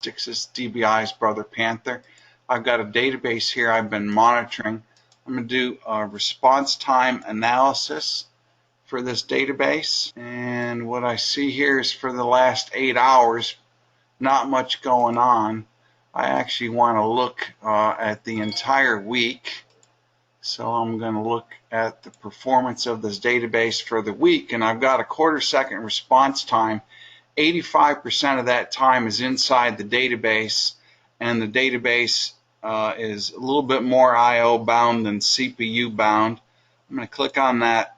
This DBI's Brother Panther. I've got a database here I've been monitoring. I'm going to do a response time analysis for this database, and what I see here is for the last 8 hours, not much going on. I actually want to look at the entire week, so I'm going to look at the performance of this database for the week, and I've got a 1/4 second response time. 85% of that time is inside the database, and the database is a little bit more I/O bound than CPU bound. I'm going to click on that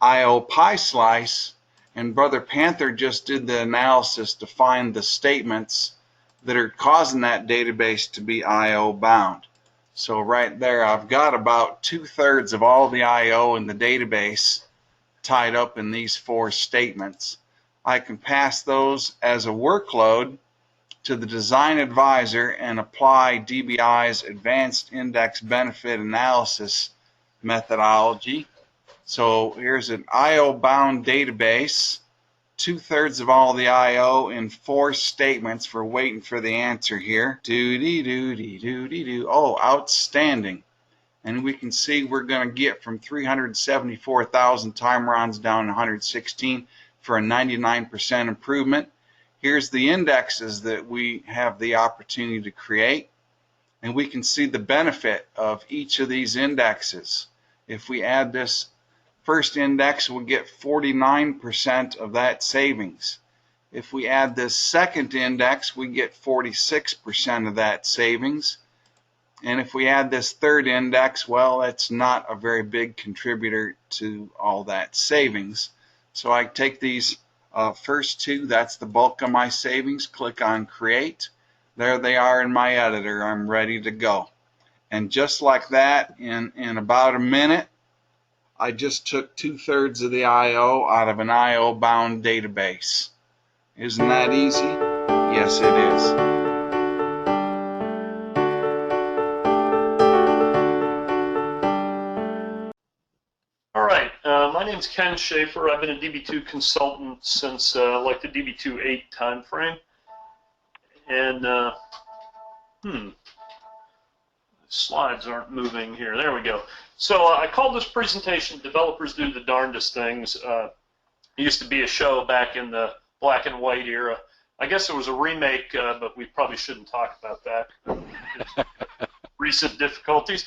I/O pie slice, and Brother Panther just did the analysis to find the statements that are causing that database to be I/O bound. So right there, I've got about 2/3 of all the I/O in the database tied up in these 4 statements. I can pass those as a workload to the design advisor and apply DBI's advanced index benefit analysis methodology. So here's an I/O bound database, 2/3 of all the I/O in 4 statements. We're waiting for the answer here. Do-dee-doo-dee-doo-dee-doo. Oh, outstanding. And we can see we're going to get from 374,000 time rounds down to 116 for a 99% improvement. Here's the indexes that we have the opportunity to create, and we can see the benefit of each of these indexes. If we add this first index, we'll get 49% of that savings. If we add this second index, we get 46% of that savings. And if we add this third index, well, that's not a very big contributor to all that savings. So I take these first 2, that's the bulk of my savings, click on create. There they are in my editor. I'm ready to go. And just like that, in about a minute, I just took 2/3 of the I/O out of an I/O bound database. Isn't that easy? Yes, it is. All right, my name's Ken Shaffer. I've been a DB2 consultant since like the DB2 8 time frame. And slides aren't moving here. There we go. So I called this presentation "Developers Do the Darndest Things." It used to be a show back in the black and white era. I guess it was a remake, but we probably shouldn't talk about that. Recent difficulties.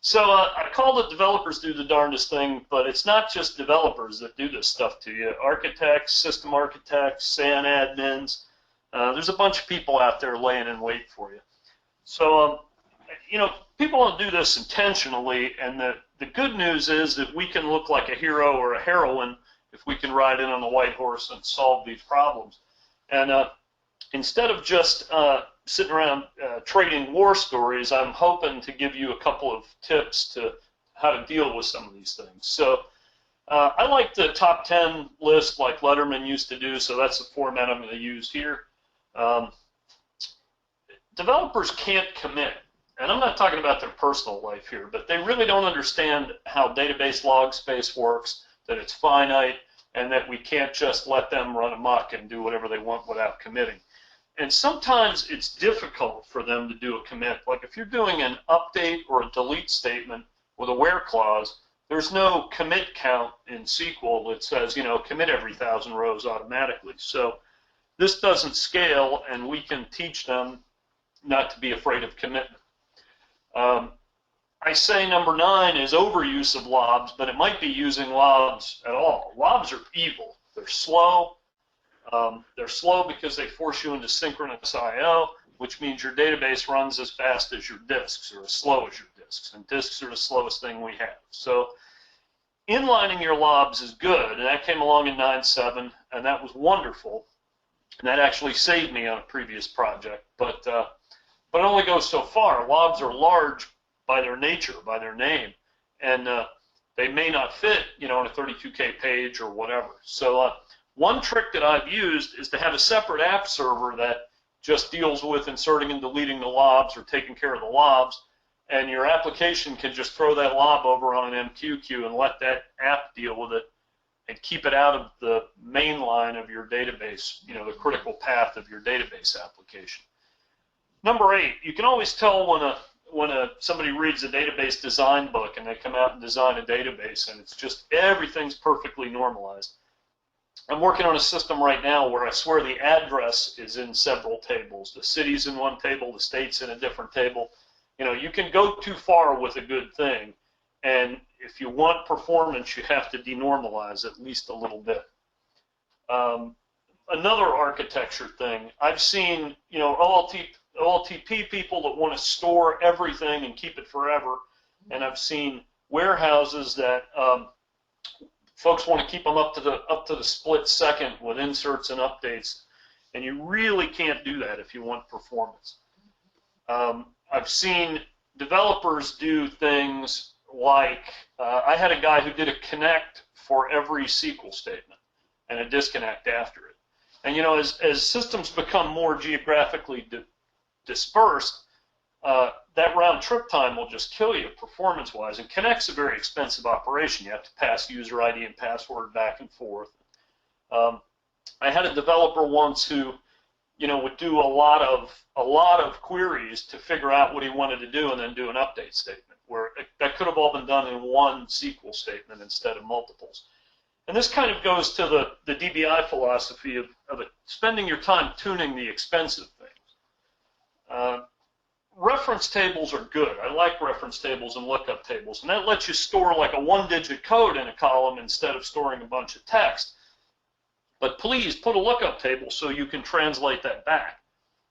So I called it "Developers Do the Darndest Thing," but it's not just developers that do this stuff to you. Architects, system architects, SAN admins. There's a bunch of people out there laying in wait for you. So, you know, people don't do this intentionally, and the good news is that we can look like a hero or a heroine if we can ride in on the white horse and solve these problems. And instead of just sitting around trading war stories, I'm hoping to give you a couple of tips to how to deal with some of these things. So I like the top 10 list like Letterman used to do, so that's the format I'm going to use here. Developers can't commit, and I'm not talking about their personal life here, but they really don't understand how database log space works, that it's finite, and that we can't just let them run amok and do whatever they want without committing. And sometimes it's difficult for them to do a commit. Like if you're doing an update or a delete statement with a where clause, there's no commit count in SQL that says, you know, commit every 1,000 rows automatically. So this doesn't scale, and we can teach them not to be afraid of commitment. I say number 9 is overuse of lobs, but it might be using lobs at all. Lobs are evil. They're slow. They're slow because they force you into synchronous I/O, which means your database runs as fast as your disks or as slow as your disks, and disks are the slowest thing we have. So inlining your lobs is good, and that came along in 9.7, and that was wonderful, and that actually saved me on a previous project, but it only goes so far. Lobs are large by their nature, by their name, and they may not fit, you know, on a 32K page or whatever. So one trick that I've used is to have a separate app server that just deals with inserting and deleting the lobs or taking care of the lobs, and your application can just throw that lob over on an MQ queue and let that app deal with it and keep it out of the main line of your database, you know, the critical path of your database application. Number 8, you can always tell when somebody reads a database design book and they come out and design a database and it's just everything's perfectly normalized. I'm working on a system right now where I swear the address is in several tables. The city's in one table, the state's in a different table. You know, you can go too far with a good thing, and if you want performance, you have to denormalize at least a little bit. Another architecture thing, I've seen, you know, OLTP people that want to store everything and keep it forever, and I've seen warehouses that folks want to keep them up to the split second with inserts and updates, and you really can't do that if you want performance. I've seen developers do things like I had a guy who did a connect for every SQL statement and a disconnect after it. And you know, as systems become more geographically dispersed, that round trip time will just kill you performance-wise. And Connect's a very expensive operation. You have to pass user ID and password back and forth. I had a developer once who, you know, would do a lot of queries to figure out what he wanted to do and then do an update statement, where that could have all been done in one SQL statement instead of multiples. And this kind of goes to the DBI philosophy of spending your time tuning the expensive things. Reference tables are good. I like reference tables and lookup tables, and that lets you store like a one-digit code in a column instead of storing a bunch of text. But please put a lookup table so you can translate that back.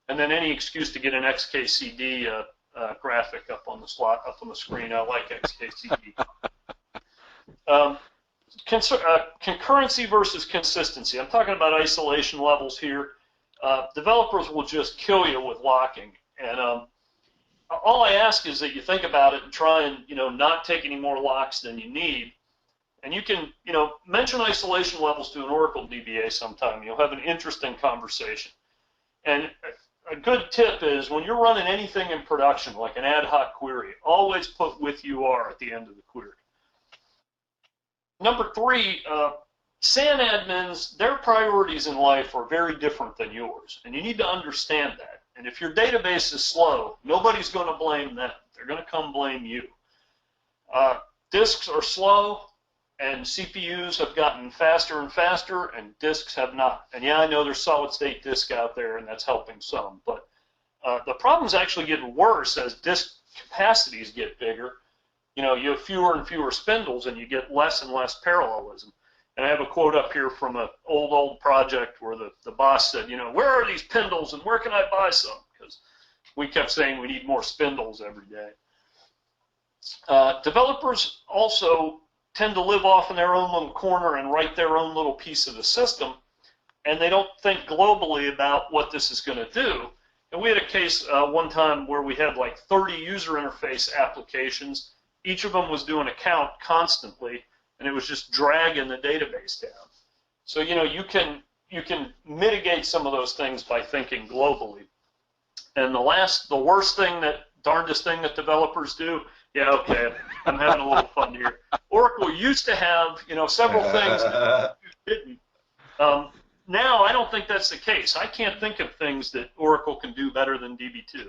And then any excuse to get an XKCD graphic up on the screen. I like XKCD. Concurrency versus consistency. I'm talking about isolation levels here. Developers will just kill you with locking. And all I ask is that you think about it and try and, you know, not take any more locks than you need. And you can, you know, mention isolation levels to an Oracle DBA sometime. You'll have an interesting conversation. And a good tip is when you're running anything in production, like an ad hoc query, always put with UR at the end of the query. Number 3, SAN admins, their priorities in life are very different than yours. And you need to understand that. And if your database is slow, nobody's going to blame them. They're going to come blame you. Disks are slow, and CPUs have gotten faster and faster, and disks have not. And yeah, I know there's solid-state disk out there, and that's helping some. But the problem's actually getting worse as disk capacities get bigger. You know, you have fewer and fewer spindles, and you get less and less parallelism. And I have a quote up here from an old project where the boss said, you know, where are these spindles and where can I buy some? Because we kept saying we need more spindles every day. Developers also tend to live off in their own little corner and write their own little piece of the system, and they don't think globally about what this is going to do. And we had a case one time where we had like 30 user interface applications. Each of them was doing a count constantly, and it was just dragging the database down. So, you know, you can mitigate some of those things by thinking globally. And the worst thing, darndest thing that developers do, yeah, okay, I'm having a little fun here. Oracle used to have, you know, several things that you didn't. Now, I don't think that's the case. I can't think of things that Oracle can do better than DB2.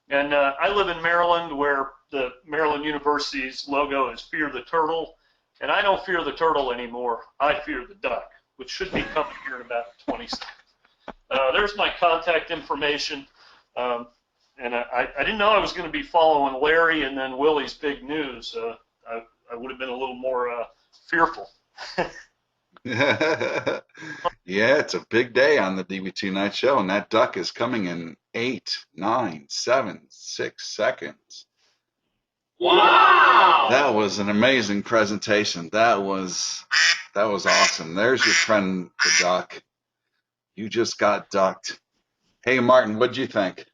And I live in Maryland, where the Maryland University's logo is Fear the Turtle, and I don't fear the turtle anymore. I fear the duck, which should be coming here in about 20 seconds. There's my contact information. And I didn't know I was going to be following Larry and then Willie's big news. I would have been a little more fearful. Yeah, it's a big day on the DB2 Night Show, and that duck is coming in 8, 9, 7, 6 seconds. Wow! That was an amazing presentation. That was awesome. There's your friend, the duck. You just got ducked. Hey, Martin, what'd you think?